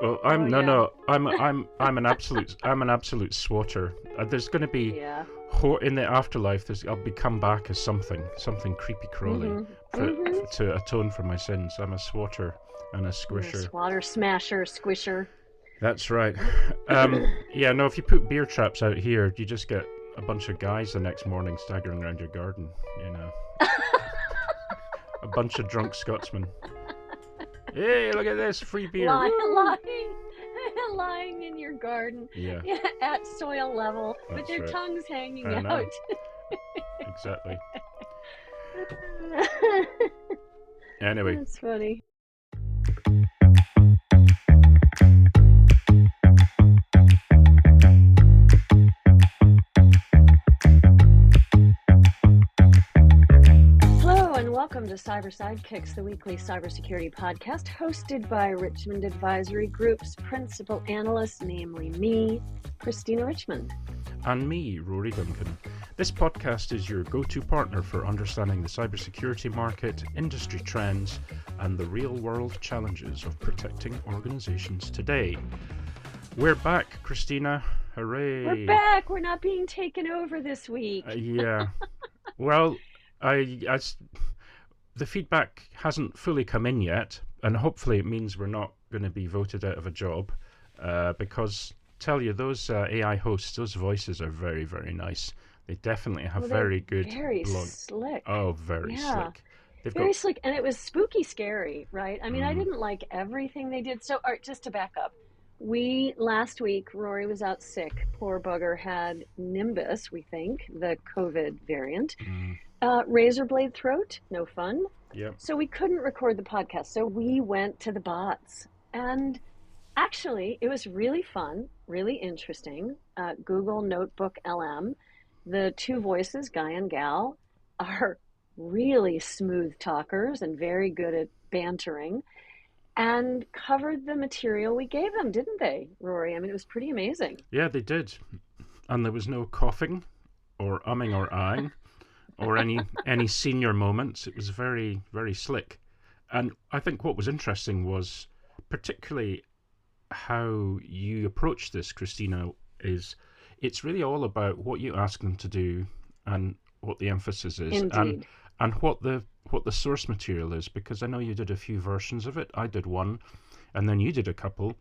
Well, Oh yeah. no. I'm an absolute swatter. There's going to be Yeah. in the afterlife. I'll be come back as something creepy crawly to atone for my sins. I'm a swatter and a squisher. Swatter, smasher, squisher. That's right. Yeah, no. If you put beer traps out here, you just get a bunch of guys the next morning staggering around your garden. You know, a bunch of drunk Scotsmen. Hey, look at this free beer. Lying in your garden. Yeah. At soil level, That's with their right. tongues hanging I out. know. Exactly. Anyway. That's funny. Welcome to Cyber Sidekicks, the weekly cybersecurity podcast hosted by Richmond Advisory Group's principal analyst, namely me, Christina Richmond. And me, Rory Duncan. This podcast is your go-to partner for understanding the cybersecurity market, industry trends, and the real-world challenges of protecting organizations today. We're back, Christina. Hooray! We're back! We're not being taken over this week. Yeah. Well, the feedback hasn't fully come in yet, and hopefully it means we're not going to be voted out of a job, because tell you, those AI hosts, those voices are very, very nice. They definitely have very good slick. Oh, very slick. Very slick, and it was spooky scary, right? I mean, I didn't like everything they did. So, all right, just to back up, last week, Rory was out sick. Poor bugger had Nimbus, we think, the COVID variant. Razor blade throat, no fun. Yep. So we couldn't record the podcast. So we went to the bots. And actually, it was really fun, really interesting. Google Notebook LM, the two voices, guy and gal, are really smooth talkers and very good at bantering, and covered the material we gave them, didn't they, Rory? I mean, it was pretty amazing. Yeah, they did. And there was no coughing or umming or ahhing. Or any senior moments. It was very, very slick. And I think what was interesting was particularly how you approach this, Christina, is it's really all about what you ask them to do and what the emphasis is. Indeed. And what the source material is, because I know you did a few versions of it. I did one, and then you did a couple.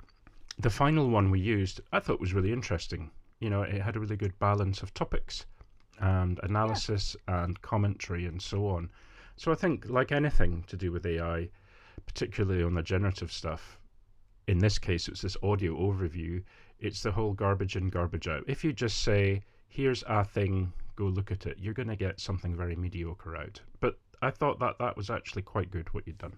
The final one we used, I thought was really interesting. You know, it had a really good balance of topics and analysis and commentary and so on. So I think, like anything to do with AI, particularly on the generative stuff, in this case it's this audio overview, it's the whole garbage in, garbage out. If you just say, here's a thing, go look at it, you're going to get something very mediocre out. But I thought that was actually quite good what you'd done.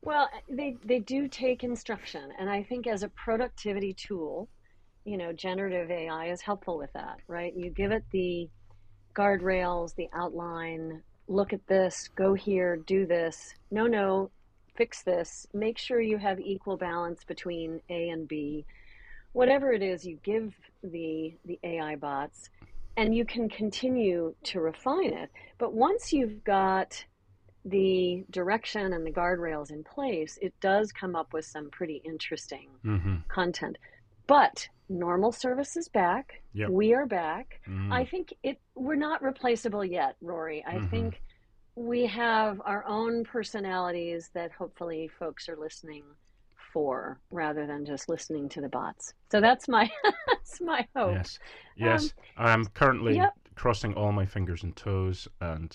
Well, they do take instruction, and I think as a productivity tool, you know, generative AI is helpful with that, right? You give it the guardrails, the outline, look at this, go here, do this, no, fix this, make sure you have equal balance between A and B. Whatever it is you give the AI bots, and you can continue to refine it. But once you've got the direction and the guardrails in place, it does come up with some pretty interesting content. But normal service is back. Yep. We are back. I think we're not replaceable yet, Rory. I think we have our own personalities that hopefully folks are listening for, rather than just listening to the bots. So that's my hope. Yes. I'm currently crossing all my fingers and toes and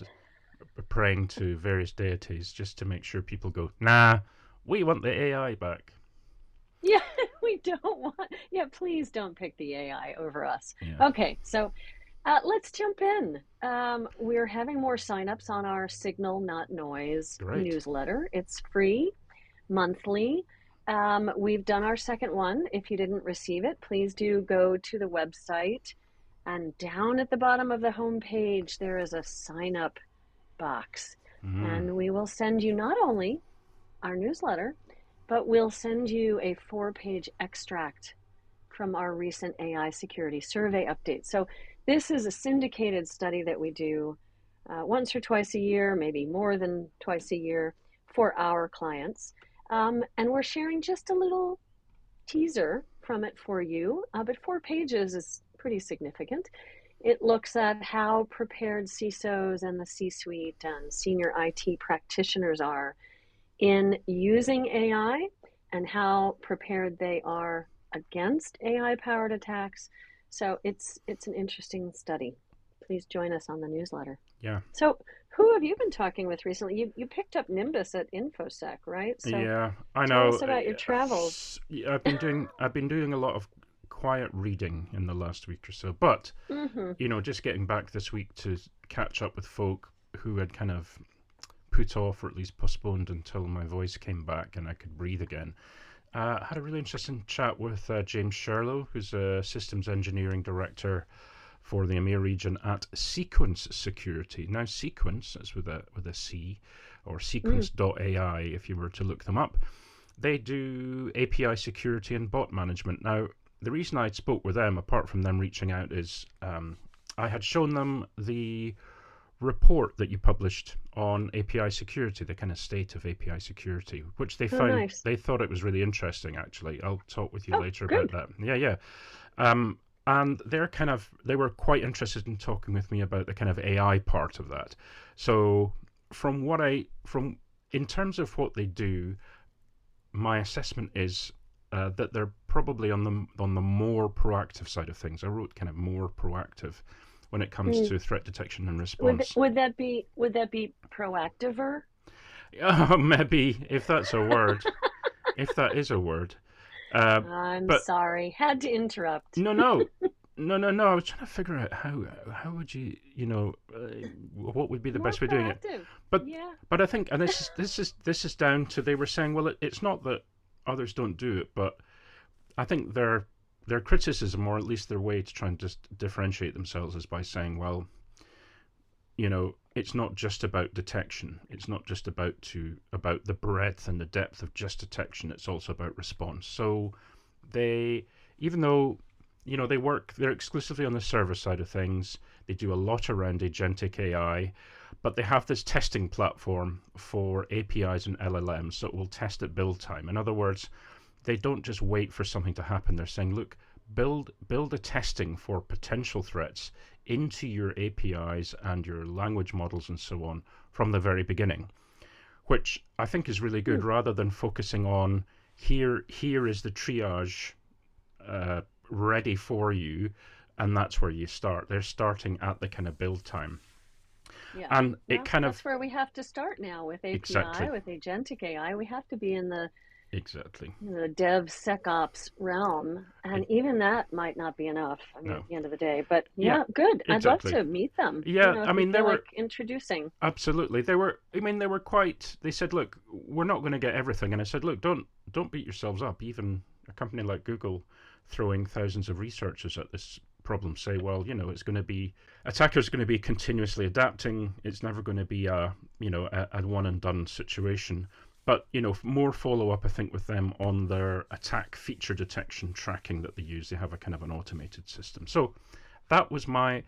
praying to various deities just to make sure people go, nah, we want the AI back. Yeah, we don't want. Yeah, please don't pick the AI over us. Yeah. Okay, so let's jump in. We're having more signups on our Signal Not Noise newsletter. It's free, monthly. We've done our second one. If you didn't receive it, please do go to the website, and down at the bottom of the homepage there is a sign up box, and we will send you not only our newsletter, but we'll send you a 4-page extract from our recent AI security survey update. So this is a syndicated study that we do once or twice a year, maybe more than twice a year, for our clients. And we're sharing just a little teaser from it for you, but 4 pages is pretty significant. It looks at how prepared CISOs and the C-suite and senior IT practitioners are in using AI and how prepared they are against AI-powered attacks. So it's an interesting study. Please join us on the newsletter. Yeah. So who have you been talking with recently? You picked up Nimbus at InfoSec, right? So Yeah, I tell know. us about your travels. I've been doing a lot of quiet reading in the last week or so, but Mm-hmm. just getting back this week to catch up with folk who had kind of put off or at least postponed until my voice came back and I could breathe again. Had a really interesting chat with James Sherlow, who's a systems engineering director for the EMEA region at Sequence Security. Now, Sequence is with a C, or sequence.ai if you were to look them up. They do API security and bot management. Now, the reason I spoke with them, apart from them reaching out, is I had shown them the report that you published on API security, the kind of state of API security, which they found, Nice. they thought it was really interesting, actually. I'll talk with you later good. about that. Yeah. And they were quite interested in talking with me about the kind of AI part of that. So in terms of what they do, my assessment is that they're probably on the more proactive side of things. I wrote kind of more proactive when it comes to threat detection and response. Would that be proactiver? Maybe, if that's a word, if that is a word. I'm but sorry, had to interrupt. no. I was trying to figure out how would you what would be the More best way of doing it. proactive. But Yeah. but I think, and this is down to, they were saying, well, it's not that others don't do it, but I think their criticism, or at least their way to try and just differentiate themselves, is by saying, well, it's not just about detection. It's not just about the breadth and the depth of just detection. It's also about response. So even though they're exclusively on the server side of things. They do a lot around agentic AI, but they have this testing platform for APIs and LLMs that will test at build time. In other words, they don't just wait for something to happen. They're saying, look, build a testing for potential threats into your APIs and your language models and so on from the very beginning, which I think is really good, rather than focusing on here is the triage ready for you, and that's where you start. They're starting at the kind of build time. Yeah. And that's where we have to start now with API, Exactly. with agentic AI. We have to be in the Exactly. DevSecOps realm, and even that might not be enough. I mean, No. at the end of the day. But Yeah, good. exactly. I'd love to meet them. Yeah, I mean, they were like introducing. Absolutely. They said, look, we're not going to get everything. And I said, look, don't beat yourselves up. Even a company like Google throwing thousands of researchers at this problem say, well, it's going to be, attackers going to be continuously adapting. It's never going to be a one and done situation. But, more follow-up, I think, with them on their attack feature detection tracking that they use. They have a kind of an automated system. So that was my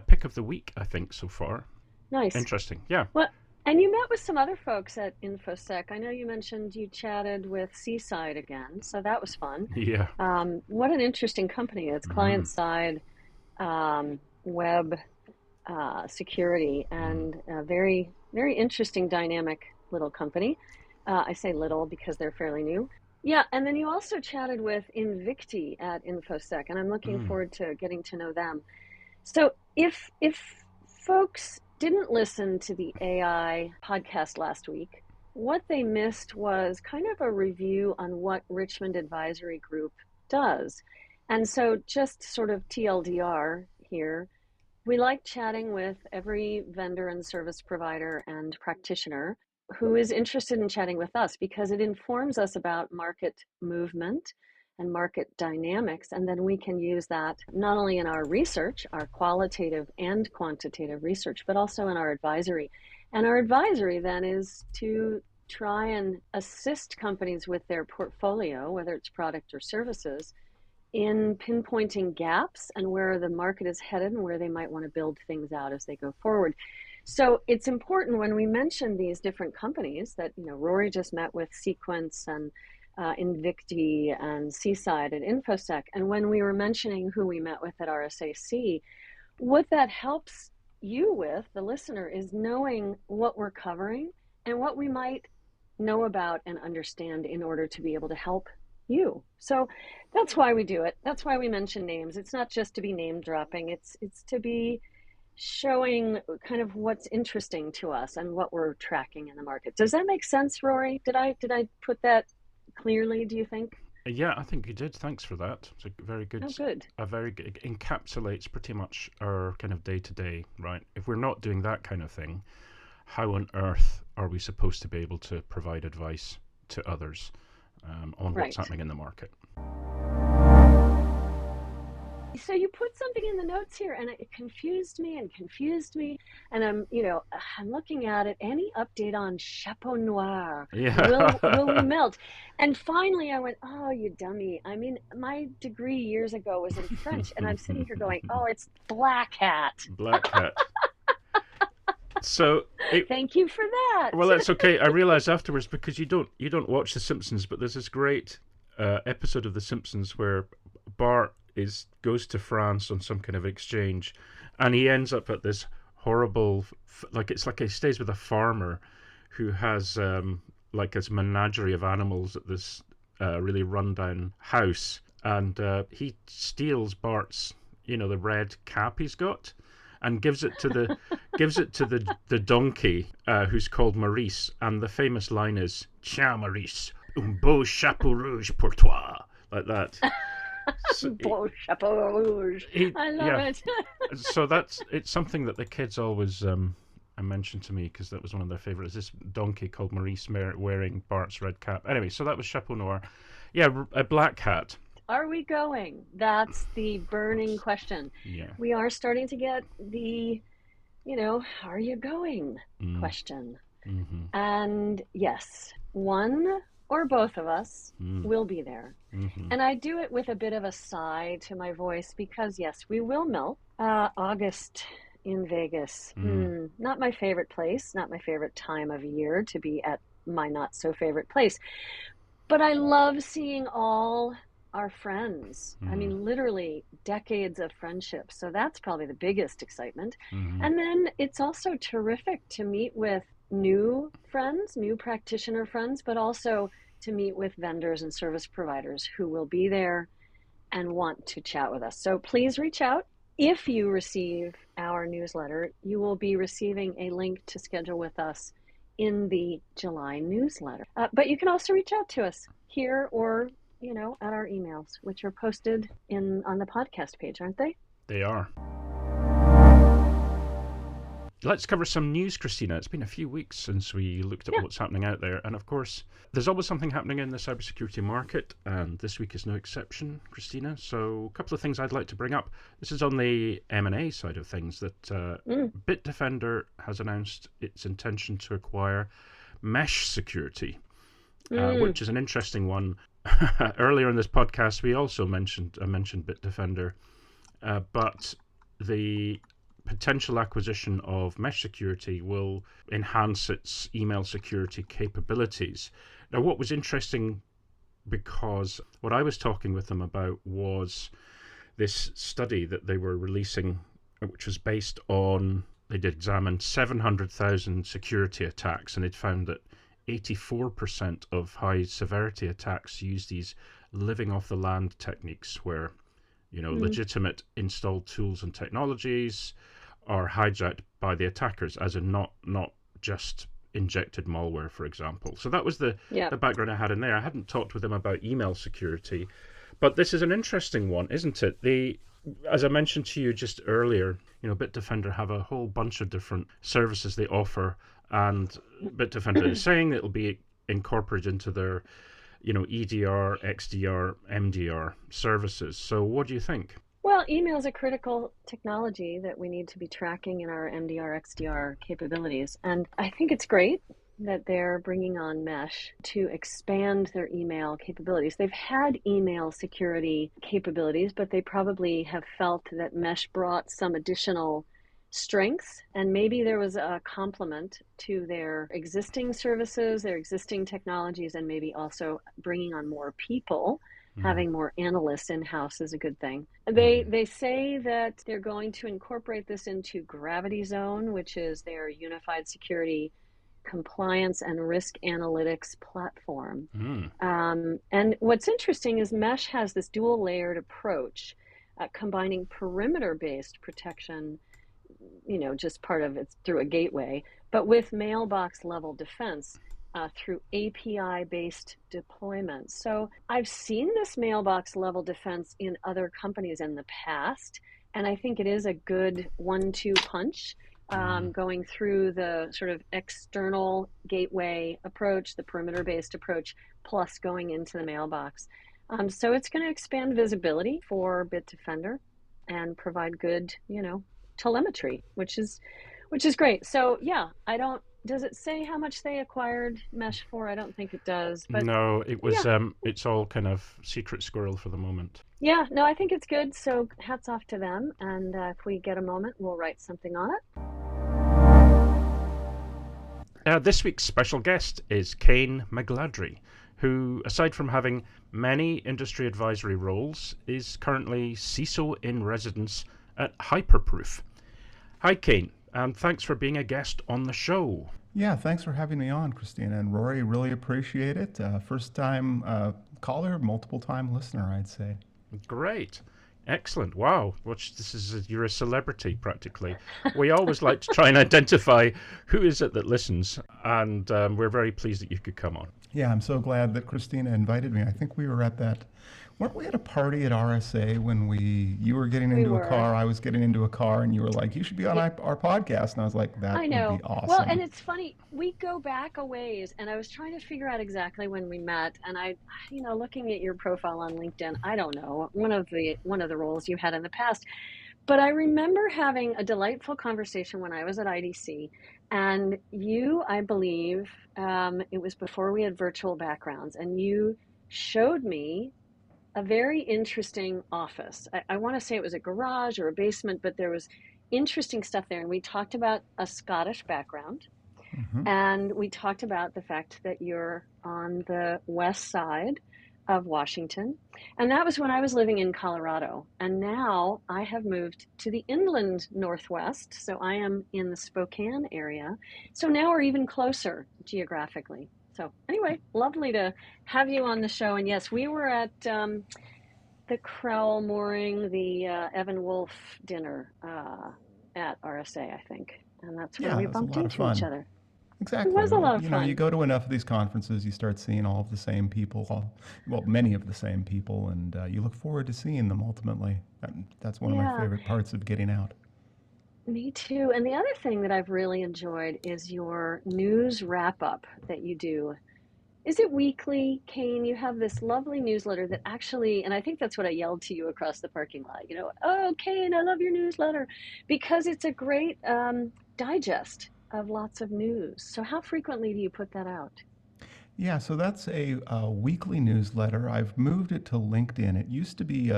pick of the week, I think, so far. Nice. Interesting. Yeah. Well, and you met with some other folks at InfoSec. I know you mentioned you chatted with Seaside again, so that was fun. Yeah. What an interesting company. It's client-side web security, and a very, very interesting, dynamic little company. I say little because they're fairly new. Yeah, and then you also chatted with Invicti at InfoSec, and I'm looking forward to getting to know them. So if folks didn't listen to the AI podcast last week, what they missed was kind of a review on what Richmond Advisory Group does. And so just sort of TLDR here, we like chatting with every vendor and service provider and practitioner who is interested in chatting with us, because it informs us about market movement and market dynamics, and then we can use that not only in our research, our qualitative and quantitative research, but also in our advisory. And our advisory then is to try and assist companies with their portfolio, whether it's product or services, in pinpointing gaps and where the market is headed and where they might want to build things out as they go forward. So it's important when we mention these different companies that, Rory just met with Sequence and Invicti and Seaside and InfoSec. And when we were mentioning who we met with at RSAC, what that helps you with, the listener, is knowing what we're covering and what we might know about and understand in order to be able to help you. So that's why we do it. That's why we mention names. It's not just to be name dropping. It's to be showing kind of what's interesting to us and what we're tracking in the market. Does that make sense, Rory? Did I put that clearly, do you think? Yeah, I think you did. Thanks for that. It's a very good, Oh, good. a very good, it encapsulates pretty much our kind of day to day, right? If we're not doing that kind of thing, how on earth are we supposed to be able to provide advice to others on what's Right. happening in the market? So you put something in the notes here and it confused me. And I'm looking at it. Any update on Chapeau Noir? Yeah. Will we melt? And finally I went, oh, you dummy. I mean, my degree years ago was in French and I'm sitting here going, oh, it's Black Hat. Black Hat. So thank you for that. Well, that's okay. I realized afterwards, because you don't watch The Simpsons, but there's this great episode of The Simpsons where Bart goes to France on some kind of exchange, and he ends up at this horrible, it's like he stays with a farmer who has like his menagerie of animals at this really rundown house, and he steals Bart's the red cap he's got, and gives it to the donkey who's called Maurice, and the famous line is "Tiens, Maurice, un beau chapeau rouge pour toi," like that. So Beau chapeau rouge. I love it. So it's something that the kids always mentioned to me, because that was one of their favorites. This donkey called Maurice wearing Bart's red cap. Anyway, so that was Chapeau Noir. Yeah, a Black Hat. Are we going? That's the burning question. Yeah. We are starting to get the, are you going question. Mm-hmm. And yes, one or both of us will be there. Mm-hmm. And I do it with a bit of a sigh to my voice because, yes, we will melt. August in Vegas. Not my favorite place, not my favorite time of year to be at my not so favorite place. But I love seeing all our friends. I mean, literally decades of friendship. So that's probably the biggest excitement. And then it's also terrific to meet with new friends, new practitioner friends, but also to meet with vendors and service providers who will be there and want to chat with us. So please reach out. If you receive our newsletter, you will be receiving a link to schedule with us in the July newsletter. But you can also reach out to us here or at our emails, which are posted on the podcast page, aren't they? They are. Let's cover some news, Christina. It's been a few weeks since we looked at what's happening out there. And of course, there's always something happening in the cybersecurity market. And this week is no exception, Christina. So a couple of things I'd like to bring up. This is on the M&A side of things, that Bitdefender has announced its intention to acquire Mesh Security, which is an interesting one. Earlier in this podcast, we also mentioned Bitdefender, but the potential acquisition of Mesh Security will enhance its email security capabilities. Now, what was interesting, because what I was talking with them about was this study that they were releasing, which was based on, they'd examined 700,000 security attacks, and they'd found that 84% of high severity attacks use these living off the land techniques, where legitimate installed tools and technologies are hijacked by the attackers, as in not just injected malware, for example. So that was the background I had in there. I hadn't talked with them about email security, but this is an interesting one, isn't it? As I mentioned to you just earlier, Bitdefender have a whole bunch of different services they offer, and Bitdefender is saying it'll be incorporated into their, EDR, XDR, MDR services. So what do you think? Well, email is a critical technology that we need to be tracking in our MDR, XDR capabilities. And I think it's great that they're bringing on Mesh to expand their email capabilities. They've had email security capabilities, but they probably have felt that Mesh brought some additional strengths, and maybe there was a complement to their existing services, their existing technologies, and maybe also bringing on more people. Mm. Having more analysts in-house is a good thing. Mm. They say that they're going to incorporate this into Gravity Zone, which is their unified security compliance and risk analytics platform. Mm. And what's interesting is Mesh has this dual layered approach, combining perimeter based protection, just part of it through a gateway, but with mailbox level defense through API based deployments. So I've seen this mailbox level defense in other companies in the past, and I think it is a good 1-2 punch. Mm. Going through the sort of external gateway approach, the perimeter based approach, plus going into the mailbox. So it's going to expand visibility for Bitdefender and provide good, telemetry, which is great. So yeah, I don't, does it say how much they acquired Mesh for? I don't think it does, but No, it yeah. was. It's all kind of secret squirrel for the moment. Yeah, no, I think it's good. So hats off to them. And if we get a moment, we'll write something on it. This week's special guest is Kane McGladrey, who, aside from having many industry advisory roles, is currently CISO in residence at Hyperproof. Hi, Kane, and thanks for being a guest on the show. Yeah, thanks for having me on, Christina and Rory. Really appreciate it. First time caller, multiple time listener, I'd say. Great. Excellent. Wow. You're a celebrity practically. We always like to try and identify who is it that listens, and we're very pleased that you could come on. Yeah, I'm so glad that Christina invited me. I think we were at weren't we at a party at RSA when you were getting into a car, I was getting into a car, and you were like, you should be on our podcast. And I was like, that would be awesome. Well, and it's funny, we go back a ways, and I was trying to figure out exactly when we met, and looking at your profile on LinkedIn, I don't know, one of the roles you had in the past. But I remember having a delightful conversation when I was at IDC, and you, I believe, it was before we had virtual backgrounds, and you showed me a very interesting office. I want to say it was a garage or a basement, but there was interesting stuff there. And we talked about a Scottish background. Mm-hmm. And we talked about the fact that you're on the west side of Washington. And that was when I was living in Colorado. And now I have moved to the inland Northwest. So I am in the Spokane area. So now we're even closer geographically. So anyway, lovely to have you on the show. And yes, we were at the Crowell Mooring, the Evan Wolf dinner at RSA, I think. And that's when we bumped into each other. Exactly. It was a lot of fun. You go to enough of these conferences, you start seeing all of the same people, many of the same people, and you look forward to seeing them ultimately. That's one of my favorite parts of getting out. Me too. And the other thing that I've really enjoyed is your news wrap-up that you do. Is it weekly, Kane? You have this lovely newsletter that actually, and I think that's what I yelled to you across the parking lot, oh, Kane, I love your newsletter, because it's a great digest of lots of news. So how frequently do you put that out? Yeah, so that's a weekly newsletter. I've moved it to LinkedIn. It used to be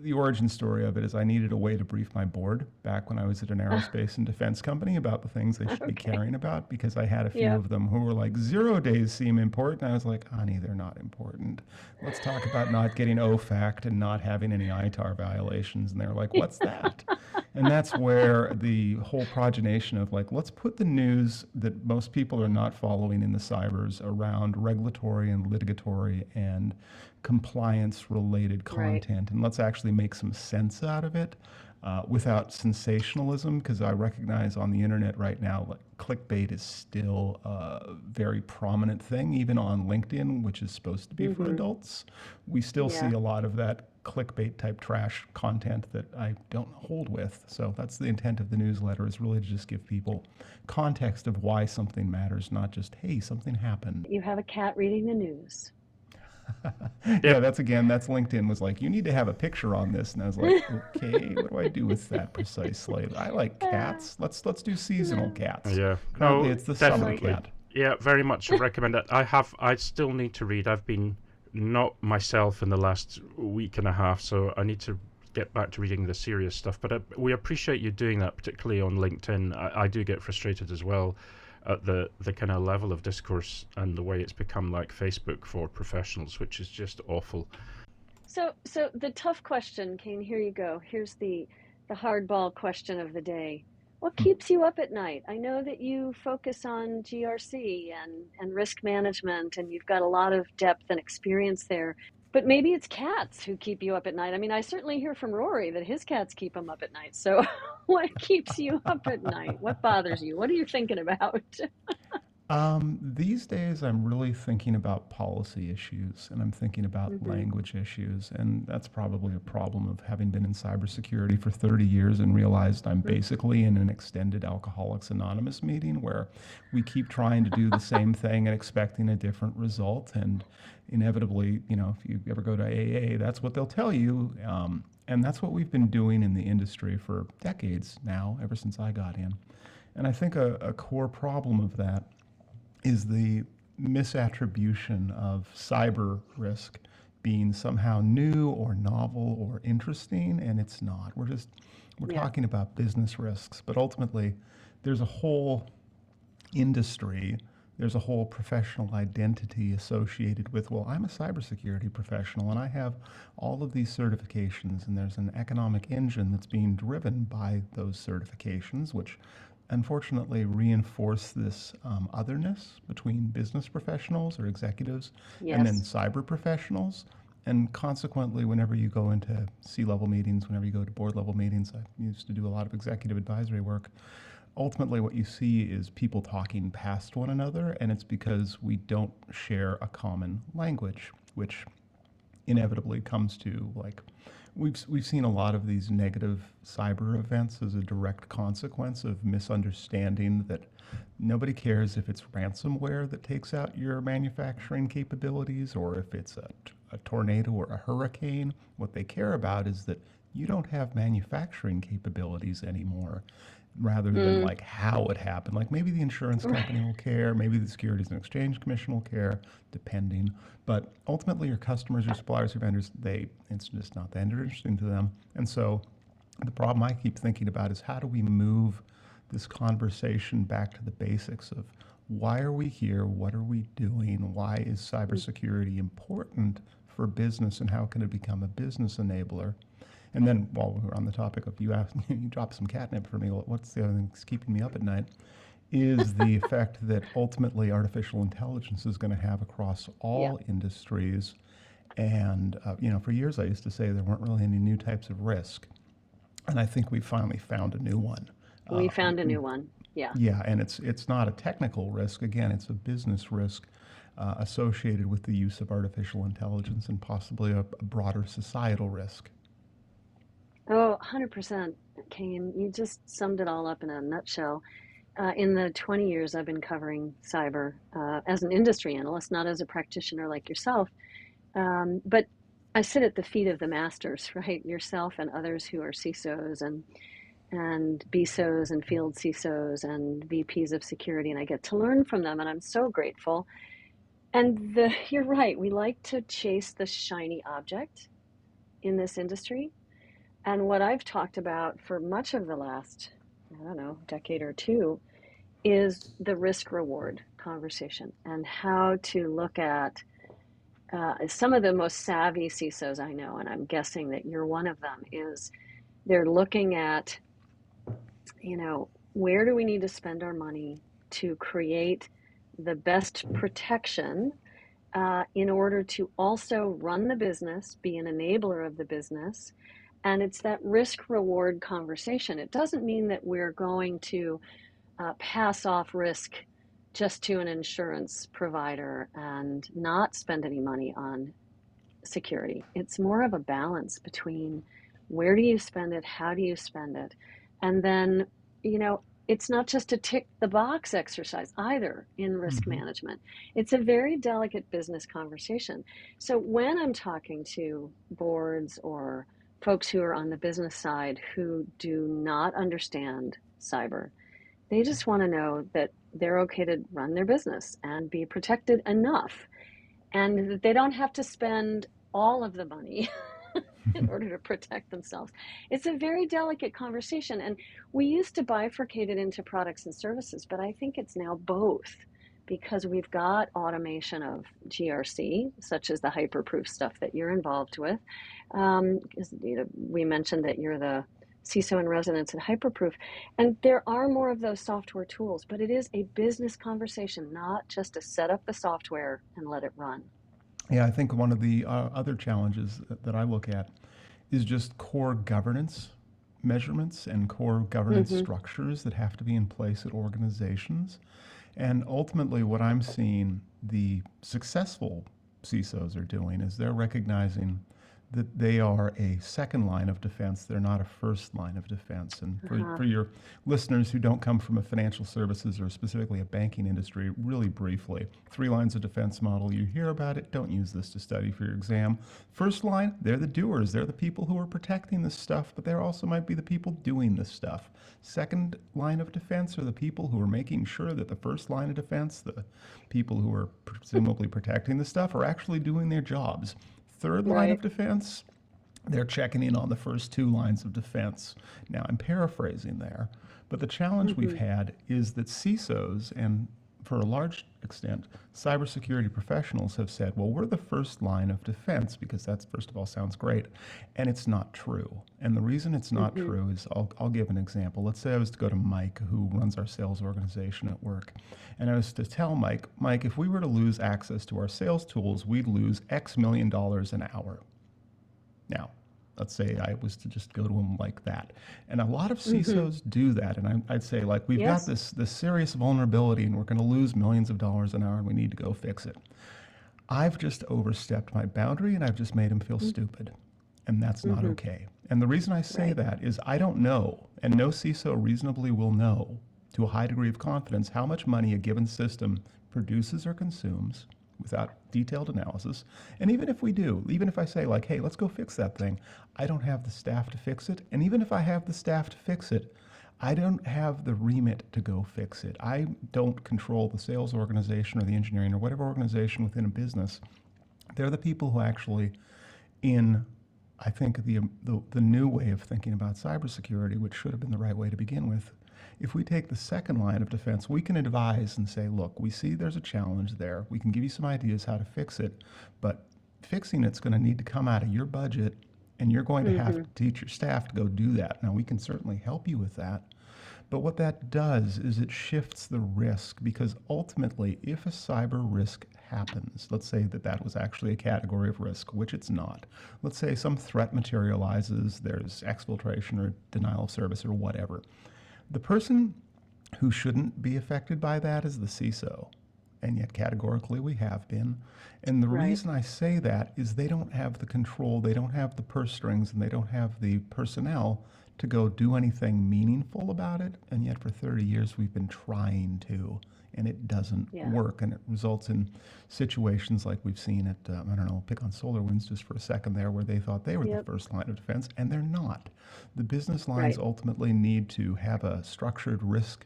the origin story of it is I needed a way to brief my board back when I was at an aerospace and defense company about the things they should be caring about, because I had a few of them who were like, 0 days seem important. I was like, honey, they're not important. Let's talk about not getting OFAC'd and not having any ITAR violations. And they're like, what's that? And that's where the whole progenation of let's put the news that most people are not following in the cybers around regulatory and litigatory and compliance-related content, and let's actually make some sense out of it without sensationalism, because I recognize on the internet right now, clickbait is still a very prominent thing, even on LinkedIn, which is supposed to be for adults. We still see a lot of that clickbait type trash content that I don't hold with. So that's the intent of the newsletter, is really to just give people context of why something matters, not just, hey, something happened. You have a cat reading the news. Yeah, that's LinkedIn was like, you need to have a picture on this, and I was like, okay, what do I do with that precisely? I like cats. Let's do seasonal cats. Yeah, currently it's the summer cat. Yeah, very much recommend it. I still need to read. I've been not myself in the last week and a half, so I need to get back to reading the serious stuff. But we appreciate you doing that, particularly on LinkedIn. I do get frustrated as well at the kind of level of discourse and the way it's become like Facebook for professionals, which is just awful. So the tough question, Kane, here you go. Here's the hardball question of the day. What keeps you up at night? I know that you focus on GRC and risk management, and you've got a lot of depth and experience there. But maybe it's cats who keep you up at night. I mean, I certainly hear from Rory that his cats keep him up at night. So what keeps you up at night? What bothers you? What are you thinking about? These days, I'm really thinking about policy issues and I'm thinking about Mm-hmm. language issues. And that's probably a problem of having been in cybersecurity for 30 years and realized I'm basically in an extended Alcoholics Anonymous meeting where we keep trying to do the same thing and expecting a different result. And inevitably, you know, if you ever go to AA, that's what they'll tell you. And that's what we've been doing in the industry for decades now, ever since I got in. And I think a core problem of that is the misattribution of cyber risk being somehow new or novel or interesting, and it's not. We're Yeah. talking about business risks, but ultimately there's a whole industry, there's a whole professional identity associated with, well, I'm a cybersecurity professional and I have all of these certifications, and there's an economic engine that's being driven by those certifications, which unfortunately reinforce this otherness between business professionals or executives and then Yes. cyber professionals. And consequently, whenever you go into C-level meetings, whenever you go to board level meetings, I used to do a lot of executive advisory work. Ultimately, what you see is people talking past one another, and it's because we don't share a common language, which inevitably comes to, like, we've seen a lot of these negative cyber events as a direct consequence of misunderstanding that nobody cares if it's ransomware that takes out your manufacturing capabilities or if it's a tornado or a hurricane. What they care about is that you don't have manufacturing capabilities anymore, rather than Mm. like how it happened. Like maybe the insurance company will care, maybe the Securities and Exchange Commission will care, depending. But ultimately, your customers, your suppliers, your vendors, it's just not that interesting to them. And so the problem I keep thinking about is how do we move this conversation back to the basics of why are we here? What are we doing? Why is cybersecurity important for business and how can it become a business enabler? And then while we're on the topic of you asked, you dropped some catnip for me, what's the other thing that's keeping me up at night? Is the effect that ultimately artificial intelligence is going to have across Yeah. all industries. And, for years I used to say there weren't really any new types of risk. And I think we finally found a new one. We found a new one. Yeah. Yeah, and it's not a technical risk. Again, it's a business risk associated with the use of artificial intelligence and possibly a broader societal risk. Oh, 100%, Kane. You just summed it all up in a nutshell. In the 20 years I've been covering cyber as an industry analyst, not as a practitioner like yourself, but I sit at the feet of the masters, right? Yourself and others who are CISOs and BISOs and field CISOs and VPs of security, and I get to learn from them, and I'm so grateful. And you're right, we like to chase the shiny object in this industry. And what I've talked about for much of the last, I don't know, decade or two is the risk reward conversation and how to look at some of the most savvy CISOs I know, and I'm guessing that you're one of them, is they're looking at, where do we need to spend our money to create the best protection in order to also run the business, be an enabler of the business. And it's that risk reward conversation. It doesn't mean that we're going to pass off risk just to an insurance provider and not spend any money on security. It's more of a balance between where do you spend it, how do you spend it, and then, it's not just a tick the box exercise either in risk Mm-hmm. management. It's a very delicate business conversation. So when I'm talking to boards or folks who are on the business side who do not understand cyber, they just want to know that they're okay to run their business and be protected enough, and that they don't have to spend all of the money in order to protect themselves. It's a very delicate conversation. And we used to bifurcate it into products and services, but I think it's now both because we've got automation of GRC, such as the hyperproof stuff that you're involved with. 'Cause, we mentioned that you're the CISO in residence at Hyperproof, and there are more of those software tools, but it is a business conversation, not just to set up the software and let it run. Yeah, I think one of the other challenges that I look at is just core governance measurements and core governance Mm-hmm. structures that have to be in place at organizations. And ultimately, what I'm seeing the successful CISOs are doing is they're recognizing that they are a second line of defense. They're not a first line of defense. And Uh-huh. for your listeners who don't come from a financial services or specifically a banking industry, really briefly, 3 lines of defense model, you hear about it, don't use this to study for your exam. First line, they're the doers. They're the people who are protecting this stuff, but they also might be the people doing this stuff. Second line of defense are the people who are making sure that the first line of defense, the people who are presumably protecting the stuff, are actually doing their jobs. Third line of Right. defense, they're checking in on the first 2 lines of defense. Now, I'm paraphrasing there, but the challenge we've Mm-hmm. had is that CISOs and for a large extent, cybersecurity professionals have said, well, we're the first line of defense because that's, first of all, sounds great. And it's not true. And the reason it's not Mm-hmm. true is I'll give an example. Let's say I was to go to Mike, who runs our sales organization at work. And I was to tell Mike, if we were to lose access to our sales tools, we'd lose X million dollars an hour. Now, let's say I was to just go to him like that. And a lot of Mm-hmm. CISOs do that. And I'd say, like, we've got Yes. this serious vulnerability and we're going to lose millions of dollars an hour and we need to go fix it. I've just overstepped my boundary and I've just made him feel stupid. And that's not Mm-hmm. okay. And the reason I say Right. that is I don't know, and no CISO reasonably will know to a high degree of confidence how much money a given system produces or consumes without detailed analysis. And even if we do, even if I say, like, hey, let's go fix that thing, I don't have the staff to fix it. And even if I have the staff to fix it, I don't have the remit to go fix it. I don't control the sales organization or the engineering or whatever organization within a business. They're the people who actually, in, I think, the new way of thinking about cybersecurity, which should have been the right way to begin with. If we take the second line of defense, we can advise and say, look, we see there's a challenge there. We can give you some ideas how to fix it, but fixing it's going to need to come out of your budget, and you're going to have Mm-hmm. to teach your staff to go do that. Now, we can certainly help you with that. But what that does is it shifts the risk, because ultimately, if a cyber risk happens, let's say that that was actually a category of risk, which it's not. Let's say some threat materializes, there's exfiltration or denial of service or whatever. The person who shouldn't be affected by that is the CISO. And yet categorically we have been. And the Right. reason I say that is they don't have the control, they don't have the purse strings, and they don't have the personnel to go do anything meaningful about it. And yet for 30 years we've been trying to, and it doesn't Yeah. work. And it results in situations like we've seen at, I don't know, pick on SolarWinds just for a second there, where they thought they were the Yep. first line of defense, and they're not. The business lines Right. ultimately need to have a structured risk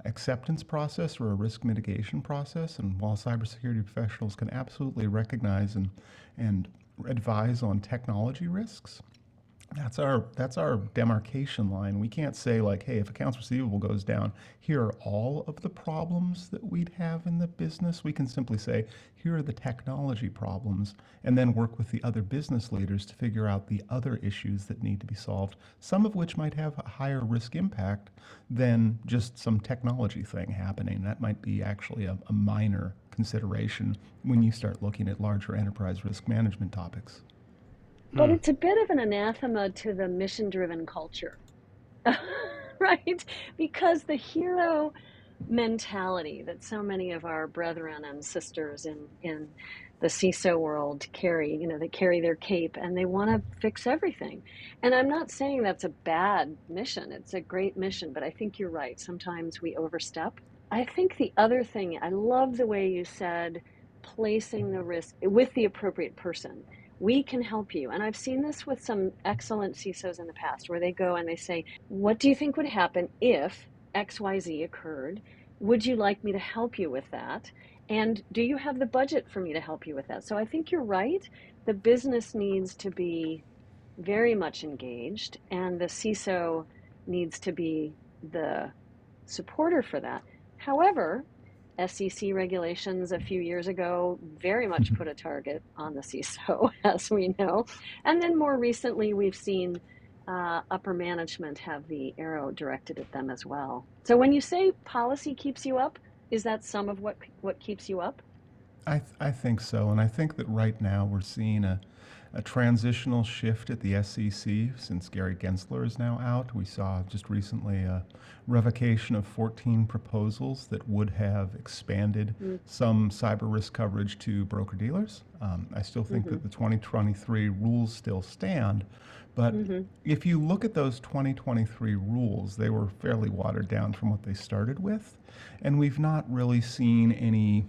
acceptance process or a risk mitigation process. And while cybersecurity professionals can absolutely recognize and advise on technology risks, that's our demarcation line. We can't say, like, hey, if accounts receivable goes down, here are all of the problems that we'd have in the business. We can simply say, here are the technology problems, and then work with the other business leaders to figure out the other issues that need to be solved, some of which might have a higher risk impact than just some technology thing happening. That might be actually a minor consideration when you start looking at larger enterprise risk management topics. But it's a bit of an anathema to the mission-driven culture, right? Because the hero mentality that so many of our brethren and sisters in the CISO world carry, they carry their cape and they want to fix everything. And I'm not saying that's a bad mission. It's a great mission, but I think you're right. Sometimes we overstep. I think the other thing, I love the way you said placing the risk with the appropriate person. We can help you. And I've seen this with some excellent CISOs in the past where they go and they say, what do you think would happen if XYZ occurred? Would you like me to help you with that? And do you have the budget for me to help you with that? So I think you're right. The business needs to be very much engaged, and the CISO needs to be the supporter for that. However, SEC regulations a few years ago very much put a target on the CISO, as we know. And then more recently, we've seen upper management have the arrow directed at them as well. So when you say policy keeps you up, is that some of what keeps you up? I think so. And I think that right now we're seeing a transitional shift at the SEC since Gary Gensler is now out. We saw just recently a revocation of 14 proposals that would have expanded some cyber risk coverage to broker-dealers. I still think that the 2023 rules still stand, but if you look at those 2023 rules, they were fairly watered down from what they started with, and we've not really seen any.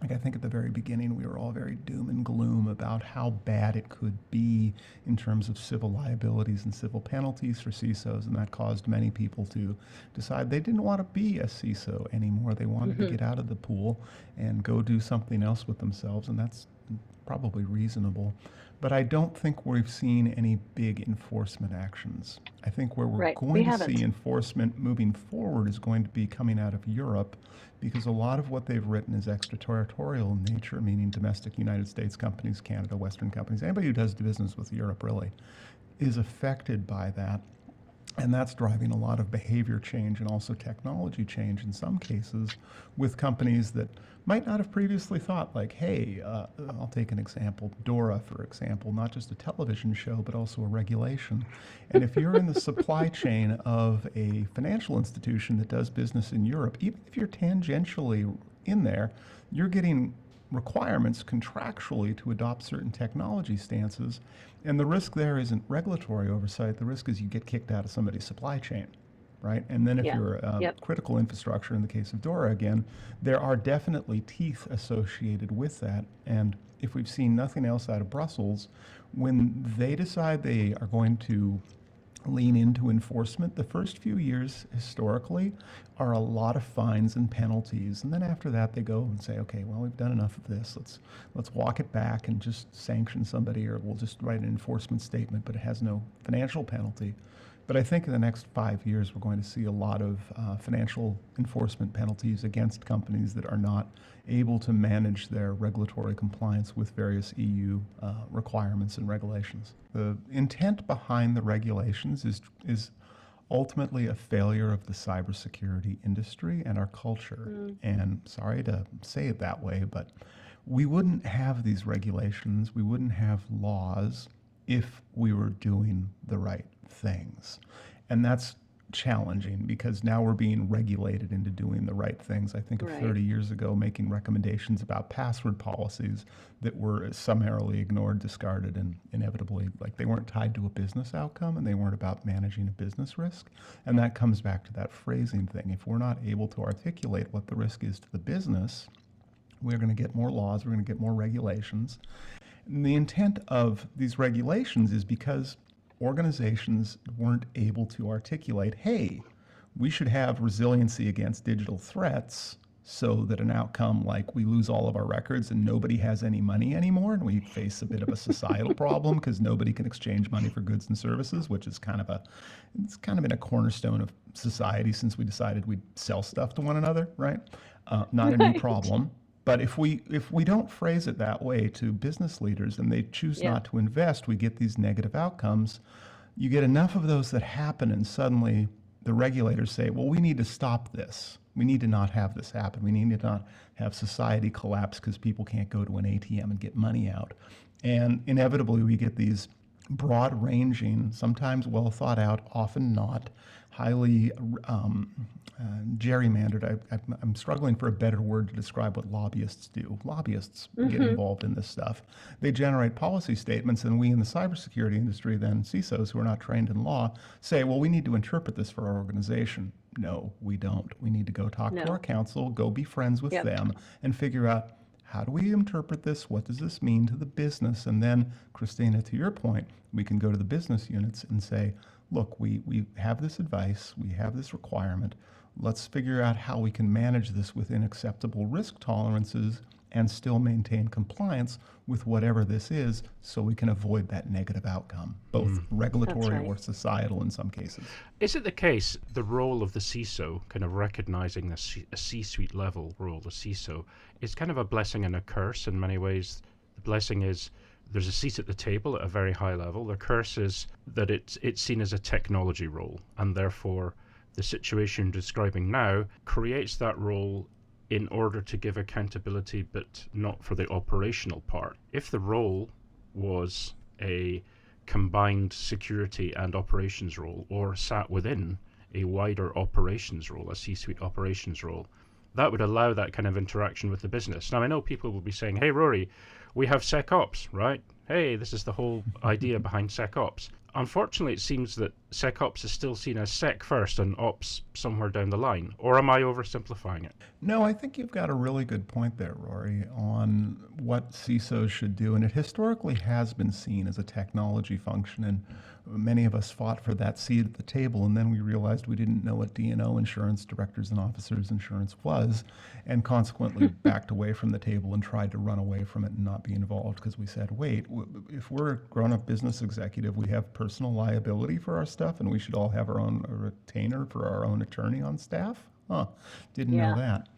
Like, I think at the very beginning, we were all very doom and gloom about how bad it could be in terms of civil liabilities and civil penalties for CISOs, and that caused many people to decide they didn't want to be a CISO anymore. They wanted to get out of the pool and go do something else with themselves, and that's probably reasonable. But I don't think we've seen any big enforcement actions. I think where we're Right, we going to haven't. see enforcement moving forward is going to be coming out of Europe, because a lot of what they've written is extraterritorial in nature, meaning domestic United States companies, Canada, Western companies, anybody who does business with Europe really is affected by that. And that's driving a lot of behavior change and also technology change in some cases with companies that might not have previously thought, like, hey, I'll take an example, Dora, for example, not just a television show, but also a regulation. And if you're in the supply chain of a financial institution that does business in Europe, even if you're tangentially in there, you're getting requirements contractually to adopt certain technology stances. And the risk there isn't regulatory oversight. The risk is you get kicked out of somebody's supply chain, right? And then if Yeah. you're Yep. critical infrastructure, in the case of Dora again, there are definitely teeth associated with that. And if we've seen nothing else out of Brussels, when they decide they are going to lean into enforcement, the first few years historically are a lot of fines and penalties, and then after that they go and say, okay, well, we've done enough of this, let's walk it back and just sanction somebody, or we'll just write an enforcement statement but it has no financial penalty. But I think in the next 5 years we're going to see a lot of financial enforcement penalties against companies that are not able to manage their regulatory compliance with various EU requirements and regulations. The intent behind the regulations is ultimately a failure of the cybersecurity industry and our culture. And sorry to say it that way, but we wouldn't have these regulations, we wouldn't have laws if we were doing the right things. And that's challenging because now we're being regulated into doing the right things. I think of Right. 30 years ago making recommendations about password policies that were summarily ignored, discarded, and inevitably, like, they weren't tied to a business outcome and they weren't about managing a business risk. And that comes back to that phrasing thing. If we're not able to articulate what the risk is to the business, we're going to get more laws, we're going to get more regulations. And the intent of these regulations is because organizations weren't able to articulate, hey, we should have resiliency against digital threats so that an outcome like we lose all of our records and nobody has any money anymore, and we face a bit of a societal problem because nobody can exchange money for goods and services, which is it's kind of been a cornerstone of society since we decided we'd sell stuff to one another, right? Not a new Right. problem. But if we don't phrase it that way to business leaders and they choose Yeah. not to invest, we get these negative outcomes. You get enough of those that happen, and suddenly the regulators say, well, we need to stop this. We need to not have this happen. We need to not have society collapse because people can't go to an ATM and get money out. And inevitably, we get these broad-ranging, sometimes well thought out, often not, highly gerrymandered. I'm struggling for a better word to describe what lobbyists do. Lobbyists get involved in this stuff. They generate policy statements, and we in the cybersecurity industry, then CISOs who are not trained in law, say, well, we need to interpret this for our organization. No, we don't. We need to go talk to No. our counsel, go be friends with Yep. them, and figure out, how do we interpret this? What does this mean to the business? And then, Christina, to your point, we can go to the business units and say, look, we have this advice, we have this requirement. Let's figure out how we can manage this within acceptable risk tolerances and still maintain compliance with whatever this is so we can avoid that negative outcome, both regulatory right. or societal in some cases. Is it the case, the role of the CISO, kind of recognizing a C-suite level role, the CISO, is kind of a blessing and a curse in many ways? The blessing is there's a seat at the table at a very high level. The curse is that it's seen as a technology role, and therefore the situation you're describing now creates that role in order to give accountability, but not for the operational part. If the role was a combined security and operations role, or sat within a wider operations role, a C-suite operations role, that would allow that kind of interaction with the business. Now, I know people will be saying, hey, Rory, we have SecOps, right? Hey, this is the whole idea behind SecOps. Unfortunately, it seems that SecOps is still seen as Sec first and Ops somewhere down the line. Or am I oversimplifying it? No, I think you've got a really good point there, Rory, on what CISOs should do. And it historically has been seen as a technology function. And many of us fought for that seat at the table. And then we realized we didn't know what D&O insurance, directors and officers insurance was, and consequently backed away from the table and tried to run away from it and not be involved because we said, wait, if we're a grown-up business executive, we have personal liability for our stuff and we should all have our own retainer for our own attorney on staff? Huh, didn't know that.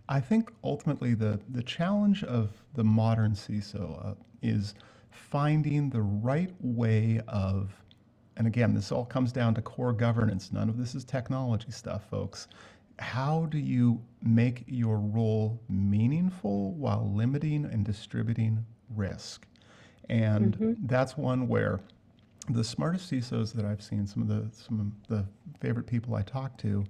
I think ultimately the challenge of the modern CISO is finding the right way of, and again, this all comes down to core governance. None of this is technology stuff, folks. How do you make your role meaningful while limiting and distributing risk? And that's one where the smartest CISOs that I've seen, some of the favorite people I talk to,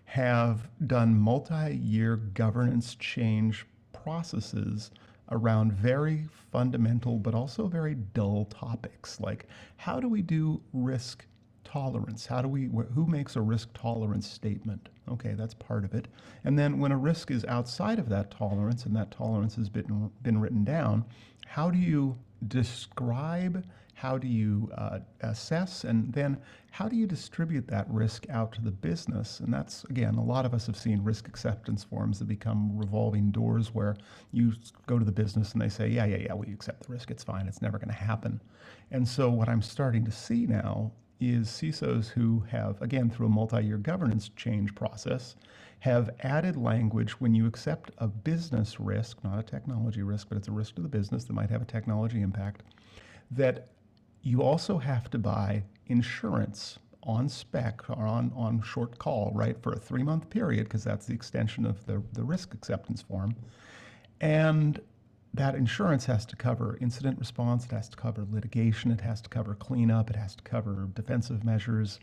have done multi-year governance change processes around very fundamental but also very dull topics, like how do we do risk tolerance? Who makes a risk tolerance statement? Okay, that's part of it. And then when a risk is outside of that tolerance and that tolerance has been written down, how do you describe, how do you assess, and then how do you distribute that risk out to the business? And that's, again, a lot of us have seen risk acceptance forms that become revolving doors where you go to the business and they say, yeah, we accept the risk, it's fine, it's never going to happen. And so what I'm starting to see now is CISOs who have, again, through a multi-year governance change process, have added language when you accept a business risk, not a technology risk, but it's a risk to the business that might have a technology impact, that you also have to buy insurance on spec or on short call, right, for a 3-month period, because that's the extension of the risk acceptance form. And that insurance has to cover incident response, it has to cover litigation, it has to cover cleanup, it has to cover defensive measures.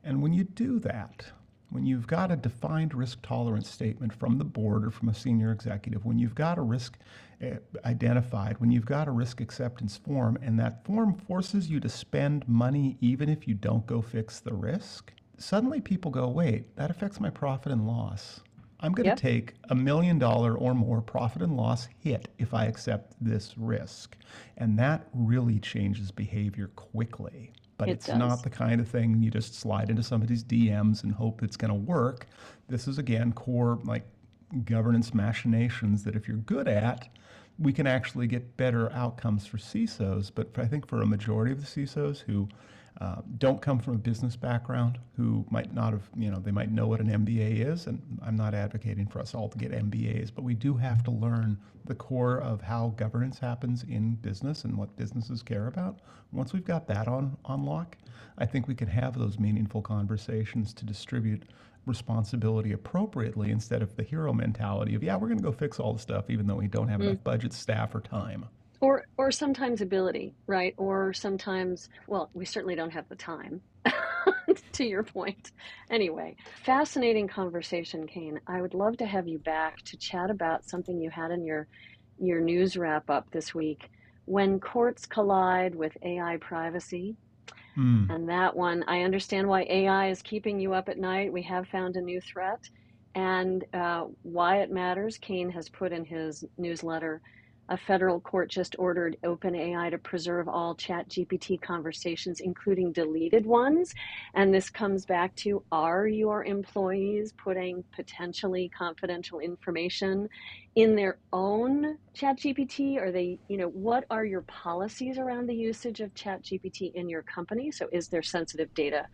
And when you do that, when you've got a defined risk tolerance statement from the board or from a senior executive, when you've got a risk identified, when you've got a risk acceptance form, and that form forces you to spend money even if you don't go fix the risk, suddenly people go, wait, that affects my profit and loss. I'm going to take $1 million or more profit and loss hit if I accept this risk. And that really changes behavior quickly. But it's not the kind of thing you just slide into somebody's DMs and hope it's going to work. This is, again, core like governance machinations that if you're good at, we can actually get better outcomes for CISOs. But I think for a majority of the CISOs who don't come from a business background, who might not have, they might know what an MBA is, and I'm not advocating for us all to get MBAs, but we do have to learn the core of how governance happens in business and what businesses care about. Once we've got that on lock, I think we can have those meaningful conversations to distribute responsibility appropriately instead of the hero mentality of, we're going to go fix all the stuff even though we don't have enough budget, staff, or time. Or sometimes ability, right? Or sometimes, well, we certainly don't have the time, to your point. Anyway, fascinating conversation, Kane. I would love to have you back to chat about something you had in your news wrap-up this week, when courts collide with AI privacy. And that one, I understand why AI is keeping you up at night. We have found a new threat. And why it matters, Kane has put in his newsletter A federal court just ordered OpenAI to preserve all ChatGPT conversations, including deleted ones. And this comes back to, are your employees putting potentially confidential information in their own ChatGPT? Are they, what are your policies around the usage of ChatGPT in your company? So is there sensitive data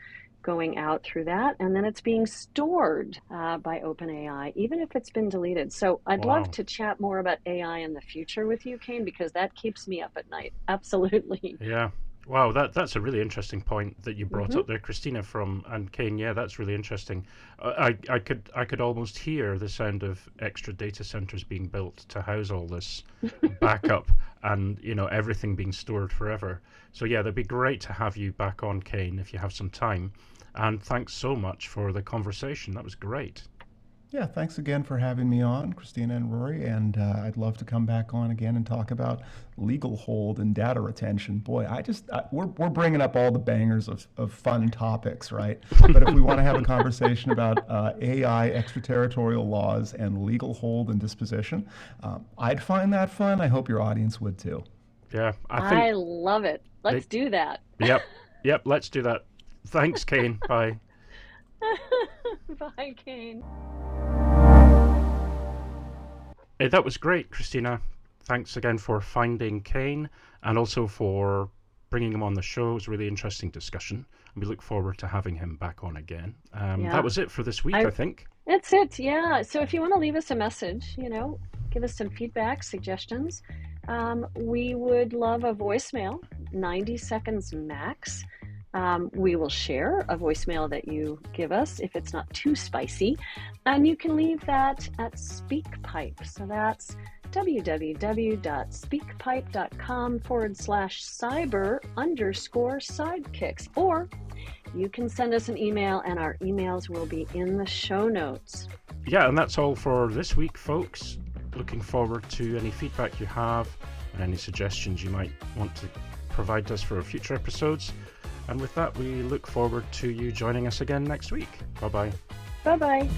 going out through that? And then it's being stored by OpenAI, even if it's been deleted. So I'd love to chat more about AI in the future with you, Kane, because that keeps me up at night. Absolutely. Yeah. Wow, that's a really interesting point that you brought up there, Christina, and Kane. Yeah, that's really interesting. I could almost hear the sound of extra data centers being built to house all this backup and everything being stored forever. So yeah, that'd be great to have you back on, Kane, if you have some time. And thanks so much for the conversation. That was great. Yeah, thanks again for having me on, Christina and Rory. And I'd love to come back on again and talk about legal hold and data retention. Boy, we're bringing up all the bangers of fun topics, right? But if we want to have a conversation about AI, extraterritorial laws, and legal hold and disposition, I'd find that fun. I hope your audience would too. Yeah, I love it. Let's do that. Yep, let's do that. Thanks, Kane. Bye. Bye, Kane. Hey, that was great, Christina. Thanks again for finding Kane and also for bringing him on the show. It was a really interesting discussion. And we look forward to having him back on again. That was it for this week, I think. That's it, yeah. So if you want to leave us a message, give us some feedback, suggestions, we would love a voicemail, 90 seconds max. We will share a voicemail that you give us if it's not too spicy. And you can leave that at SpeakPipe. So that's www.speakpipe.com/cyber_sidekicks. Or you can send us an email and our emails will be in the show notes. Yeah, and that's all for this week, folks. Looking forward to any feedback you have and any suggestions you might want to provide us for future episodes. And with that, we look forward to you joining us again next week. Bye-bye. Bye-bye.